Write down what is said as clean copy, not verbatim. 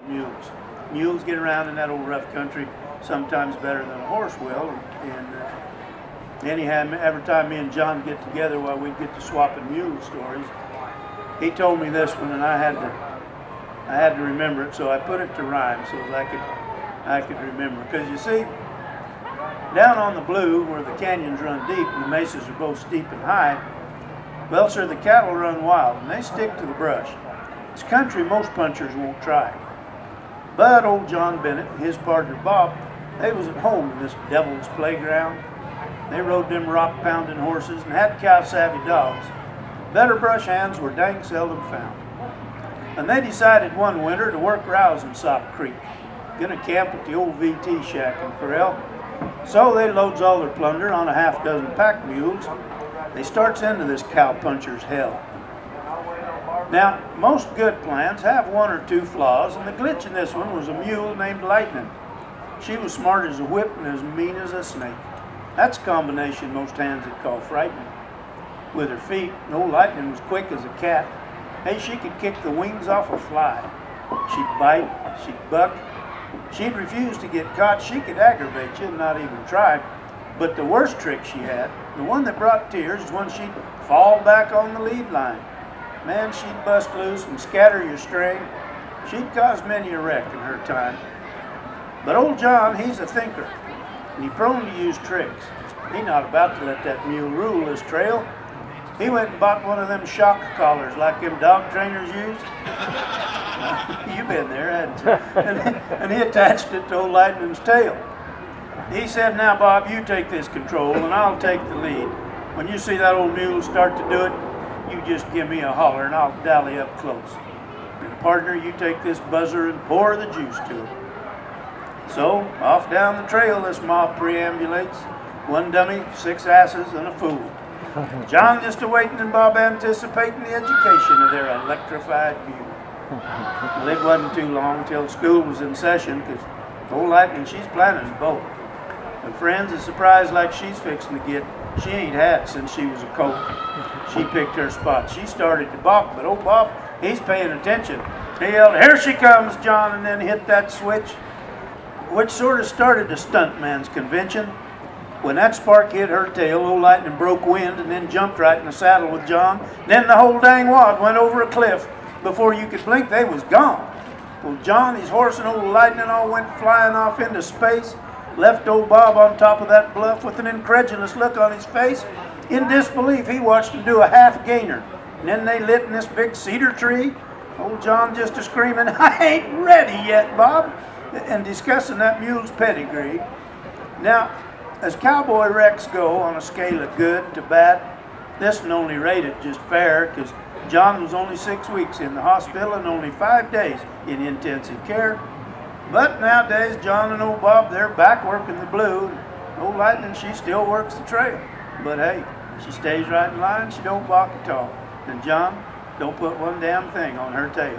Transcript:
mules. Mules get around in that old rough country sometimes better than a horse will. Anyhow, every time me and John get together, well, we'd get to swapping mule stories. He told me this one, and I had to remember it, so I put it to rhyme so that I could remember. Because you see, down on the Blue, where the canyons run deep and the mesas are both steep and high, well, sir, the cattle run wild and they stick to the brush. It's country most punchers won't try. But old John Bennett and his partner Bob, they was at home in this devil's playground. They rode them rock-pounding horses and had cow-savvy dogs. Better brush hands were dang seldom found. And they decided one winter to work rouse in Sop Creek, gonna camp at the old VT shack in Corral. So they loads all their plunder on a half-dozen pack mules. They starts into this cow-puncher's hell. Now, most good plans have one or two flaws, and the glitch in this one was a mule named Lightning. She was smart as a whip and as mean as a snake. That's a combination most hands would call frightening. With her feet, old Lightning was quick as a cat. Hey, she could kick the wings off a fly. She'd bite, she'd buck. She'd refuse to get caught. She could aggravate you and not even try. But the worst trick she had, the one that brought tears, is when she'd fall back on the lead line. Man, she'd bust loose and scatter your string. She'd cause many a wreck in her time. But old John, he's a thinker, and he's prone to use tricks. He's not about to let that mule rule his trail. He went and bought one of them shock collars like them dog trainers use. You've been there, hadn't you? And he attached it to old Lightning's tail. He said, now, Bob, you take this control, and I'll take the lead. When you see that old mule start to do it, you just give me a holler, and I'll dally up close. And partner, you take this buzzer and pour the juice to it. So, off down the trail this mob preambulates. One dummy, 6 asses, and a fool. John just awaiting and Bob anticipating the education of their electrified mule. Well, it wasn't too long till school was in session, because old Lightning, she's planning to bolt. And friends, a surprise like she's fixing to get, she ain't had since she was a colt. She picked her spot. She started to balk, but old Bob, he's paying attention. He yelled, "Here she comes, John," and then hit that switch, which sort of started a stuntman's convention. When that spark hit her tail, old Lightning broke wind and then jumped right in the saddle with John. Then the whole dang wad went over a cliff. Before you could blink, they was gone. Well, John, his horse, and old Lightning all went flying off into space, left old Bob on top of that bluff with an incredulous look on his face. In disbelief, he watched them do a half gainer. And then they lit in this big cedar tree. Old John just a screaming, "I ain't ready yet, Bob," and discussing that mule's pedigree. Now, as cowboy wrecks go on a scale of good to bad, this one only rated just fair, because John was only 6 weeks in the hospital and only 5 days in intensive care. But nowadays, John and old Bob, they're back working the Blue. Old Lightning, she still works the trail. But hey, she stays right in line, she don't balk at all. And John, don't put one damn thing on her tail.